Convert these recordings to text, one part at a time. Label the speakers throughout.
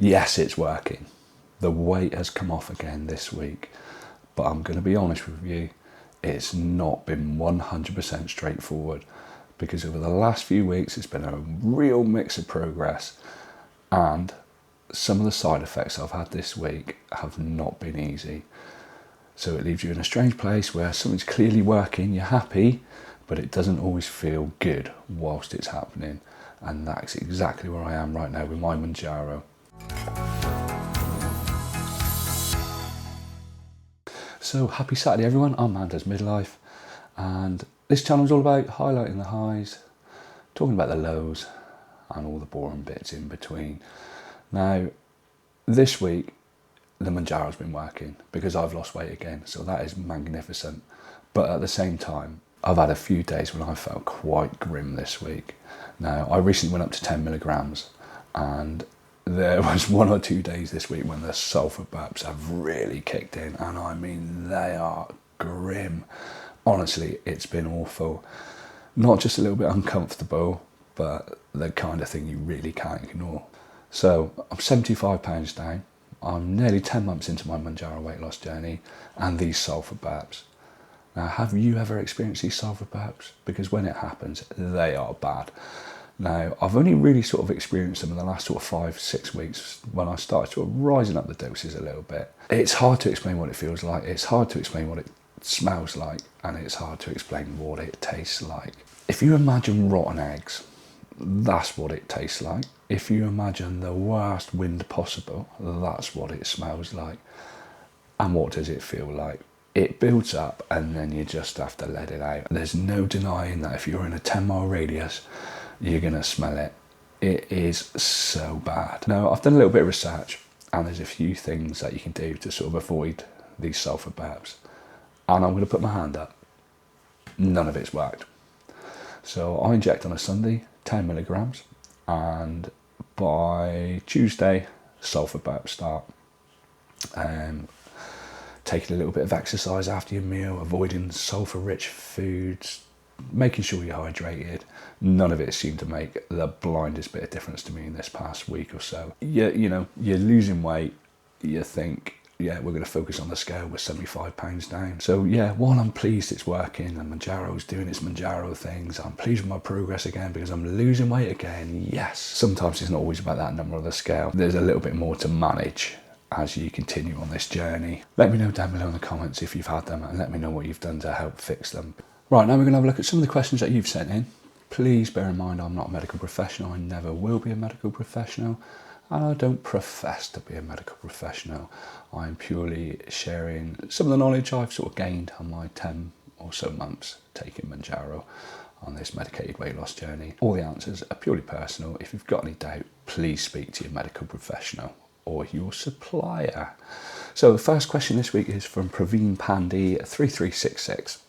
Speaker 1: Yes, it's working. The weight has come off again this week, but I'm going to be honest with you, it's not been 100% straightforward, because over the last few weeks it's been a real mix of progress, and some of the side effects I've had this week have not been easy. So it leaves you in a strange place where something's clearly working, you're happy, but it doesn't always feel good whilst it's happening. And that's exactly where I am right now with my Mounjaro. So happy Saturday everyone, I'm Manda's Midlife, and this channel is all about highlighting the highs, talking about the lows, and all the boring bits in between. Now, this week, the Mounjaro's been working because I've lost weight again, so that is magnificent. But at the same time, I've had a few days when I felt quite grim this week. Now, I recently went up to 10 milligrams, and there was 1 or 2 days this week when the sulfur burps have really kicked in, and I mean, they are grim. Honestly, it's been awful. Not just a little bit uncomfortable, but the kind of thing you really can't ignore. So I'm 75 pounds down. I'm nearly 10 months into my Mounjaro weight loss journey, and these sulfur burps. Now, have you ever experienced these sulfur burps? Because when it happens, they are bad. Now, I've only really sort of experienced them in the last sort of 5-6 weeks when I started sort of rising up the doses a little bit. It's hard to explain what it feels like. It's hard to explain what it smells like, and it's hard to explain what it tastes like. If you imagine rotten eggs, that's what it tastes like. If you imagine the worst wind possible, that's what it smells like. And what does it feel like? It builds up, and then you just have to let it out. There's no denying that if you're in a 10-mile radius, you're going to smell it. It is so bad. Now, I've done a little bit of research, and there's a few things that you can do to sort of avoid these sulfur burps. And I'm going to put my hand up. None of it's worked. So I inject on a Sunday, 10 milligrams, and by Tuesday, sulfur burps start. Taking a little bit of exercise after your meal, avoiding sulfur-rich foods, making sure you're hydrated. None of it seemed to make the blindest bit of difference to me in this past week or so. You know, you're losing weight, you think, yeah, we're going to focus on the scale, we're 75 pounds down. So yeah, while I'm pleased it's working and Mounjaro's doing its Mounjaro things, I'm pleased with my progress again because I'm losing weight again, yes. Sometimes it's not always about that number on the scale. There's a little bit more to manage as you continue on this journey. Let me know down below in the comments if you've had them, and let me know what you've done to help fix them. Right, now we're going to have a look at some of the questions that you've sent in. Please bear in mind I'm not a medical professional, I never will be a medical professional, and I don't profess to be a medical professional. I'm purely sharing some of the knowledge I've sort of gained on my 10 or so months taking Mounjaro on this medicated weight loss journey. All the answers are purely personal. If you've got any doubt, please speak to your medical professional or your supplier. So the first question this week is from Praveen Pandey 3366.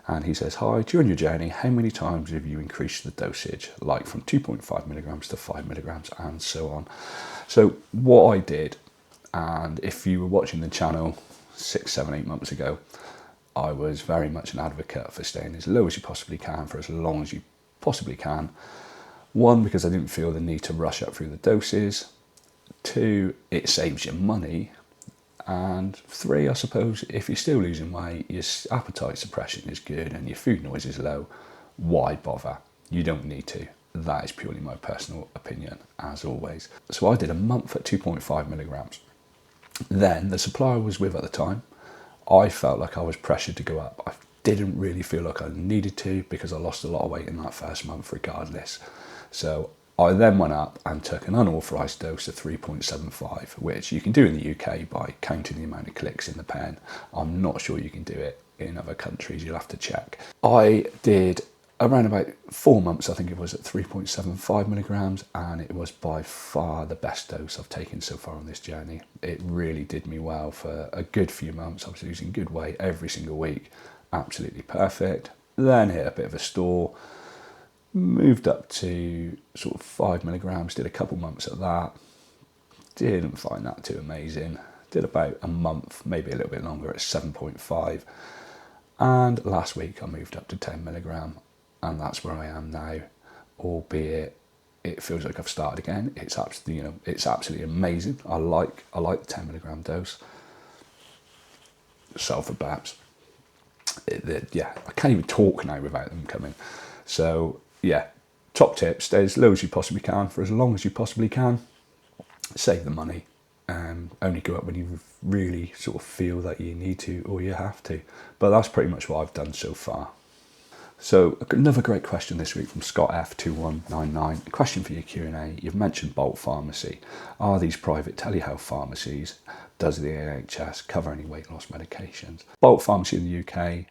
Speaker 1: And he says, hi, during your journey, how many times have you increased the dosage, like from 2.5 milligrams to 5 milligrams and so on? So what I did, and if you were watching the channel 6, 7, 8 months ago, I was very much an advocate for staying as low as you possibly can for as long as you possibly can. 1, because I didn't feel the need to rush up through the doses. 2, it saves you money. And 3, I suppose, if you're still losing weight, your appetite suppression is good and your food noise is low, why bother? You don't need to. That is purely my personal opinion, as always. So I did a month at 2.5 milligrams. Then the supplier I was with at the time, I felt like I was pressured to go up. I didn't really feel like I needed to because I lost a lot of weight in that first month regardless. So I then went up and took an unauthorised dose of 3.75, which you can do in the UK by counting the amount of clicks in the pen. I'm not sure you can do it in other countries, you'll have to check. I did around about 4 months, I think it was, at 3.75 milligrams, and it was by far the best dose I've taken so far on this journey. It really did me well for a good few months. I was losing good weight every single week, absolutely perfect. Then hit a bit of a stall. Moved up to sort of 5 milligrams, did a couple months at that. Didn't find that too amazing. Did about a month, maybe a little bit longer at 7.5. And last week I moved up to 10 milligram, and that's where I am now, albeit it feels like I've started again. It's absolutely, it's absolutely amazing. I like the 10 milligram dose. Sulfur babs. I can't even talk now without them coming. So yeah, top tips: stay as low as you possibly can for as long as you possibly can. Save the money. Only go up when you really sort of feel that you need to or you have to. But that's pretty much what I've done so far. So another great question this week from Scott F2199. A question for your Q&A. You've mentioned bulk pharmacy. Are these private telehealth pharmacies? Does the NHS cover any weight loss medications? Bulk pharmacy in the UK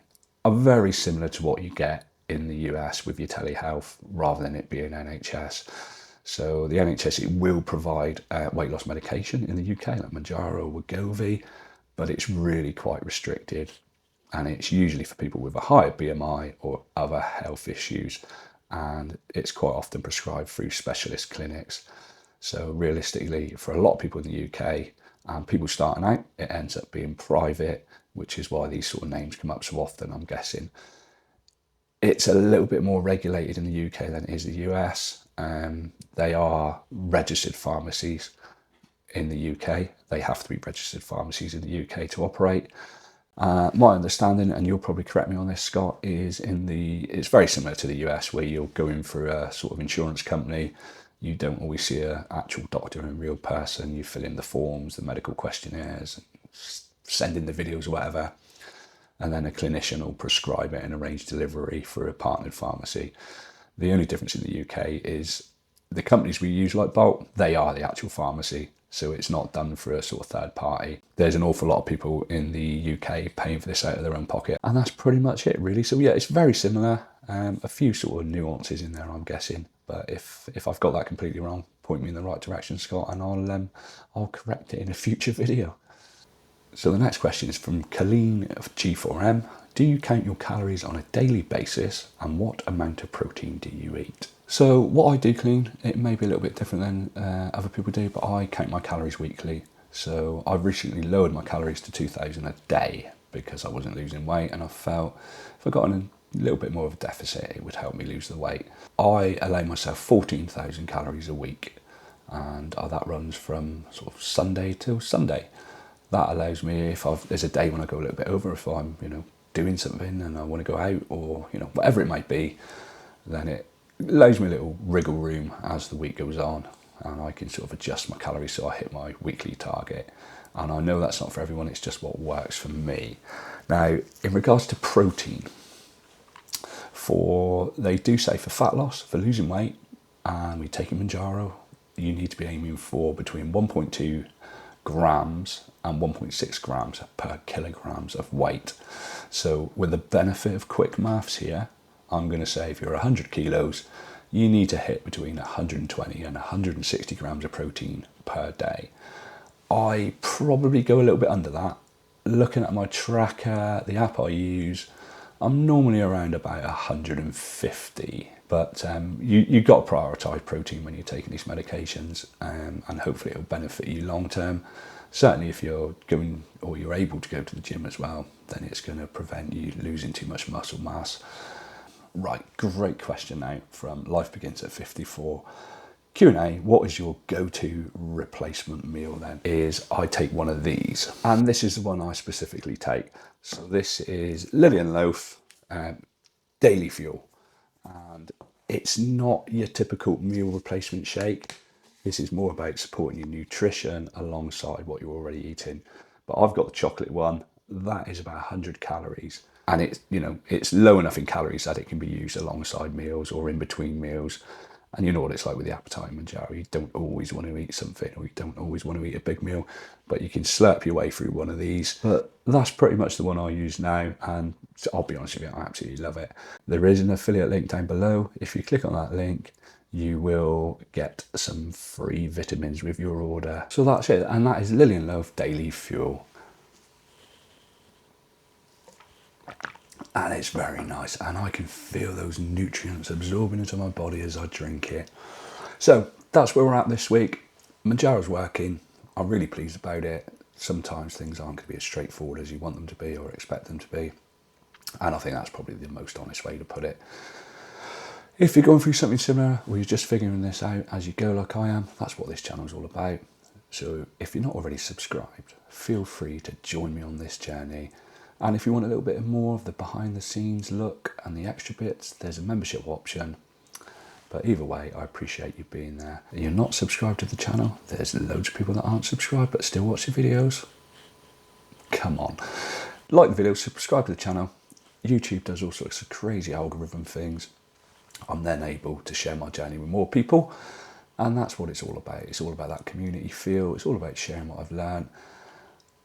Speaker 1: are very similar to what you get in the US with your telehealth, rather than it being NHS. So the NHS, it will provide weight loss medication in the UK, like Mounjaro or Wegovy, but it's really quite restricted. And it's usually for people with a higher BMI or other health issues. And it's quite often prescribed through specialist clinics. So realistically, for a lot of people in the UK and people starting out, it ends up being private, which is why these sort of names come up so often, I'm guessing. It's a little bit more regulated in the UK than it is the US. They are registered pharmacies in the UK. They have to be registered pharmacies in the UK to operate. My understanding, and you'll probably correct me on this, Scott, is it's very similar to the US, where you're going through a sort of insurance company. You don't always see an actual doctor in real person. You fill in the forms, the medical questionnaires, send in the videos or whatever, and then a clinician will prescribe it and arrange delivery for a partnered pharmacy. The only difference in the UK is the companies we use, like Bulk, they are the actual pharmacy. So it's not done for a sort of third party. There's an awful lot of people in the UK paying for this out of their own pocket. And that's pretty much it, really. So yeah, it's very similar. A few sort of nuances in there, I'm guessing. But if I've got that completely wrong, point me in the right direction, Scott, and I'll correct it in a future video. So the next question is from Colleen of G4M. Do you count your calories on a daily basis, and what amount of protein do you eat? So what I do, Colleen, it may be a little bit different than other people do, but I count my calories weekly. So I've recently lowered my calories to 2,000 a day because I wasn't losing weight, and I felt if I got in a little bit more of a deficit, it would help me lose the weight. I allow myself 14,000 calories a week, and that runs from sort of Sunday till Sunday. That allows me, if there's a day when I go a little bit over, if I'm doing something and I want to go out, or whatever it might be, then it allows me a little wriggle room as the week goes on, and I can sort of adjust my calories so I hit my weekly target. And I know that's not for everyone, it's just what works for me. Now, in regards to protein, they do say for fat loss, for losing weight, and we take a Mounjaro, you need to be aiming for between 1.2 grams and 1.6 grams per kilograms of weight. So with the benefit of quick maths here, I'm going to say if you're 100 kilos, you need to hit between 120 and 160 grams of protein per day. I probably go a little bit under that. Looking at my tracker, the app I use, I'm normally around about 150. But you've got to prioritise protein when you're taking these medications, and hopefully it'll benefit you long term. Certainly if you're going, or you're able to go to the gym as well, then it's going to prevent you losing too much muscle mass. Right, great question now from Life Begins at 54. Q&A, what is your go-to replacement meal then? I take one of these, and this is the one I specifically take. So this is Lillian Loaf Daily Fuel, and it's not your typical meal replacement shake. This is more about supporting your nutrition alongside what you're already eating. But I've got the chocolate one, that is about 100 calories. And it's low enough in calories that it can be used alongside meals or in between meals. And you know what it's like with the appetite Mounjaro. You don't always want to eat something, or you don't always want to eat a big meal, but you can slurp your way through one of these. But that's pretty much the one I use now, and I'll be honest with you, I absolutely love it. There is an affiliate link down below. If you click on that link, you will get some free vitamins with your order. So that's it, and that is Lillian Loaf Daily Fuel. And it's very nice, and I can feel those nutrients absorbing into my body as I drink it. So that's where we're at this week. Mounjaro's working. I'm really pleased about it. Sometimes things aren't going to be as straightforward as you want them to be or expect them to be, and I think that's probably the most honest way to put it. If you're going through something similar or you're just figuring this out as you go like I am, that's what this channel is all about. So if you're not already subscribed, feel free to join me on this journey. And if you want a little bit more of the behind the scenes look and the extra bits, there's a membership option. But either way, I appreciate you being there. If you're not subscribed to the channel, there's loads of people that aren't subscribed but still watch the videos. Come on. Like the video, subscribe to the channel. YouTube does all sorts of crazy algorithm things. I'm then able to share my journey with more people. And that's what it's all about. It's all about that community feel. It's all about sharing what I've learned.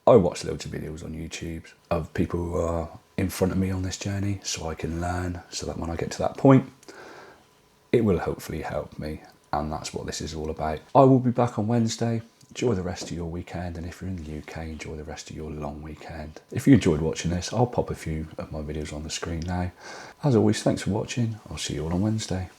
Speaker 1: I watch loads of videos on YouTube of people who are in front of me on this journey so I can learn, so that when I get to that point, it will hopefully help me. And that's what this is all about. I will be back on Wednesday. Enjoy the rest of your weekend. And if you're in the UK, enjoy the rest of your long weekend. If you enjoyed watching this, I'll pop a few of my videos on the screen now. As always, thanks for watching. I'll see you all on Wednesday.